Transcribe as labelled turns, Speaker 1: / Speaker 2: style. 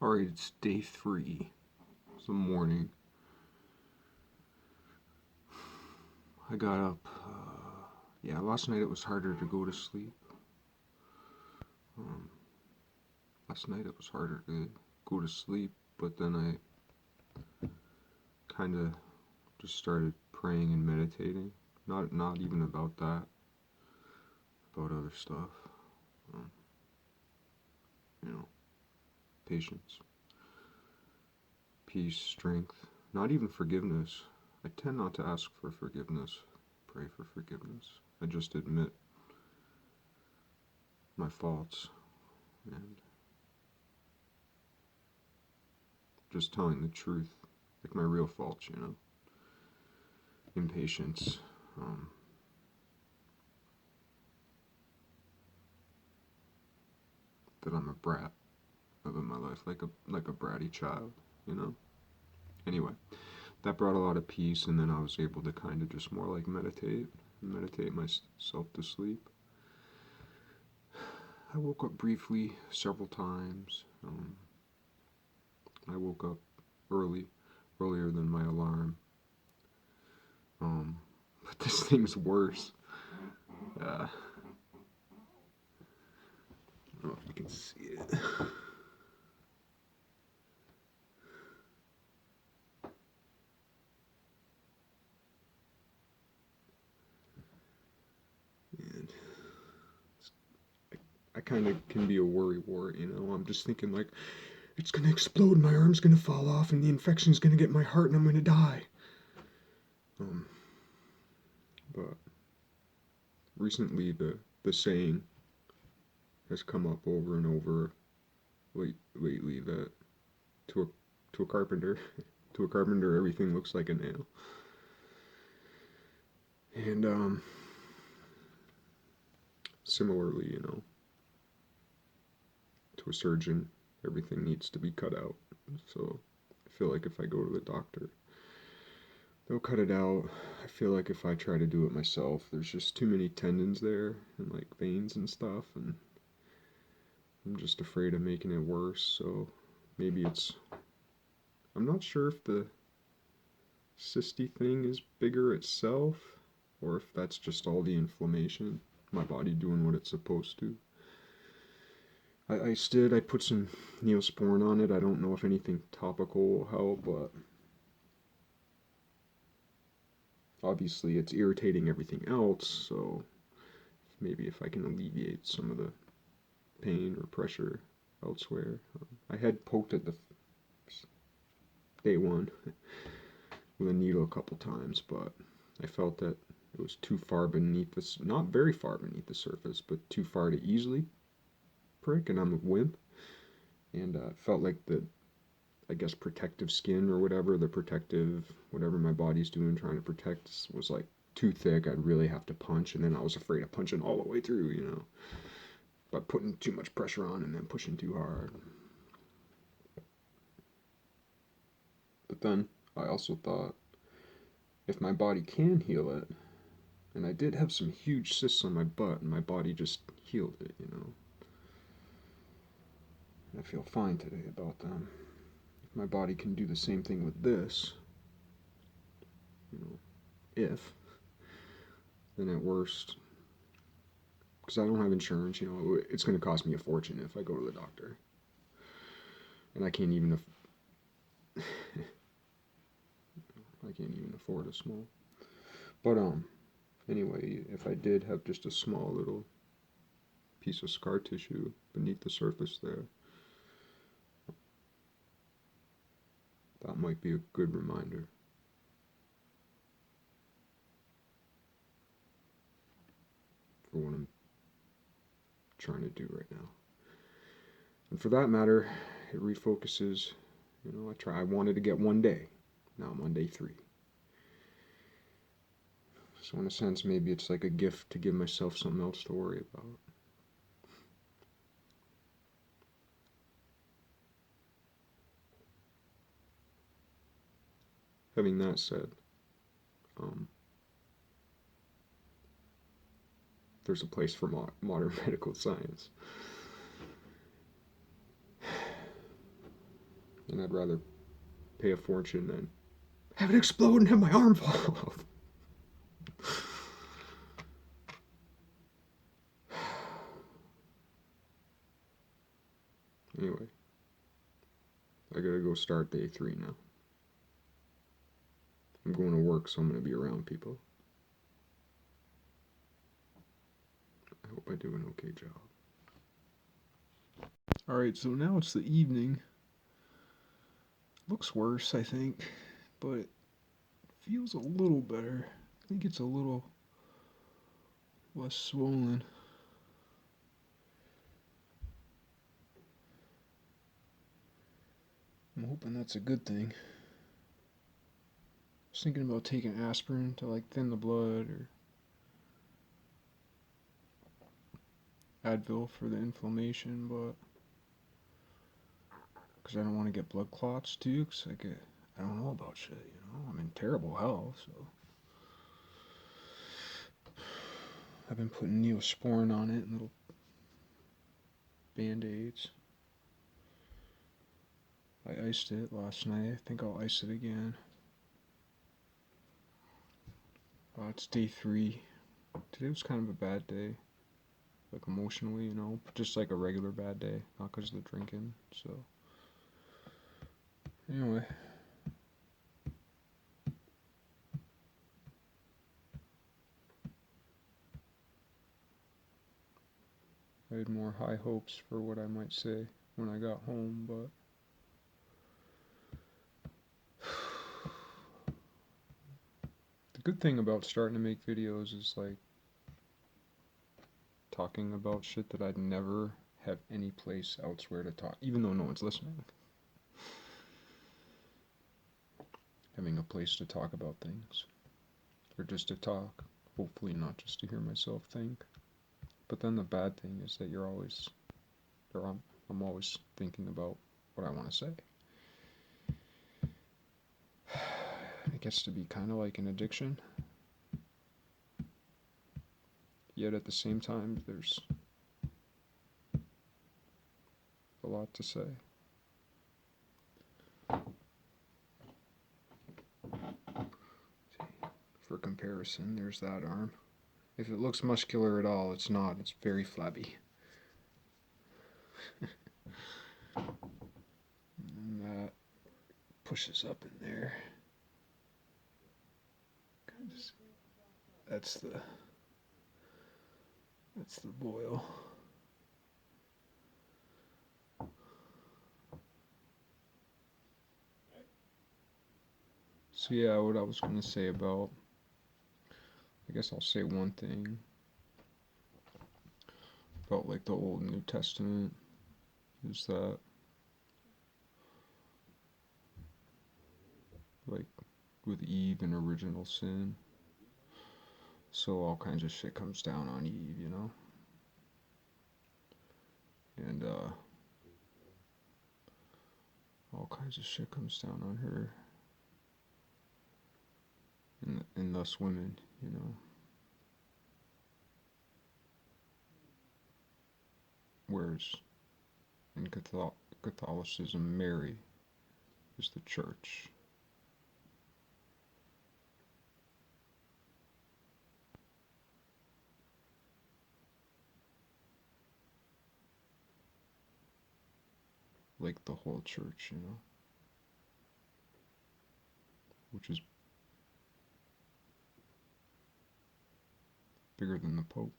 Speaker 1: Alright, it's day 3. It's the morning. I got up. Last night it was harder to go to sleep. Um, Last night it was harder to go to sleep, but then I kind of just started praying and meditating. Not even about that, about other stuff. Um, you know, patience, peace, strength. Not even forgiveness. I tend not to ask for forgiveness, pray for forgiveness. I just admit my faults and just telling the truth, like my real faults, impatience, um, that I'm a brat, living my life like a bratty child, you know. Anyway, that brought a lot of peace, and then I was able to kind of just more like meditate myself to sleep. I woke up briefly several times. I woke up earlier than my alarm. But this thing's worse. I don't know if you can see it. And I kind of can be a worrywart, I'm just thinking like, it's gonna explode, my arm's gonna fall off, and the infection's gonna get my heart, and I'm gonna die. But recently, the saying has come up over and over lately that to a carpenter, to a carpenter, everything looks like a nail. And similarly, to a surgeon, everything needs to be cut out. So I feel like if I go to the doctor, they'll cut it out. I feel like if I try to do it myself, there's just too many tendons there and like veins and stuff, and I'm just afraid of making it worse. So maybe I'm not sure if the cysty thing is bigger itself or if that's just all the inflammation, my body doing what it's supposed to. I put some Neosporin on it. I don't know if anything topical will help, but obviously it's irritating everything else, so maybe if I can alleviate some of the pain or pressure elsewhere. I had poked at the day one with a needle a couple times, but I felt that it was too far beneath this, not very far beneath the surface, but too far to easily prick, and I'm a wimp, and felt like the, I guess, protective skin or whatever, the protective, whatever my body's doing, trying to protect, was like too thick. I'd really have to punch, and then I was afraid of punching all the way through, but putting too much pressure on and then pushing too hard. But then I also thought, if my body can heal it, and I did have some huge cysts on my butt, and my body just healed it. And I feel fine today about them. If my body can do the same thing with this, if, then at worst, because I don't have insurance, it's going to cost me a fortune if I go to the doctor. And I can't even afford a small. But anyway, if I did have just a small little piece of scar tissue beneath the surface there, that might be a good reminder for what I'm trying to do right now. And for that matter, it refocuses. I wanted to get one day. Now I'm on day 3. So in a sense, maybe it's like a gift to give myself something else to worry about. Having that said, there's a place for modern medical science. And I'd rather pay a fortune than have it explode and have my arm fall off. Anyway, I gotta go start day 3 now. I'm going to work, so I'm gonna be around people. I hope I do an okay job. Alright, so now it's the evening. Looks worse, I think, but it feels a little better. I think it's a little less swollen. I'm hoping that's a good thing. I was thinking about taking aspirin to like thin the blood, or Advil for the inflammation, but because I don't want to get blood clots too, because I don't know about shit, you know? I'm in terrible health, so I've been putting Neosporin on it and little band-aids. I iced it last night. I think I'll ice it again. It's day 3. Today was kind of a bad day, like emotionally, you know, just like a regular bad day, not because of the drinking, so anyway. I had more high hopes for what I might say when I got home, but the good thing about starting to make videos is like talking about shit that I'd never have any place elsewhere to talk, even though no one's listening. Having a place to talk about things, or just to talk, hopefully not just to hear myself think. But then the bad thing is that you're always, or I'm always thinking about what I want to say. It gets to be kind of like an addiction. Yet at the same time, there's a lot to say. For comparison, there's that arm. If it looks muscular at all, it's not. It's very flabby. And that pushes up in there. That's the boil. So yeah, what I was gonna say about, I guess I'll say one thing about like the Old and New Testament is that like with Eve and original sin, so all kinds of shit comes down on Eve, you know? And all kinds of shit comes down on her. And thus women, you know? Whereas in Catholicism, Mary is the church. Like the whole church, you know? Which is bigger than the Pope.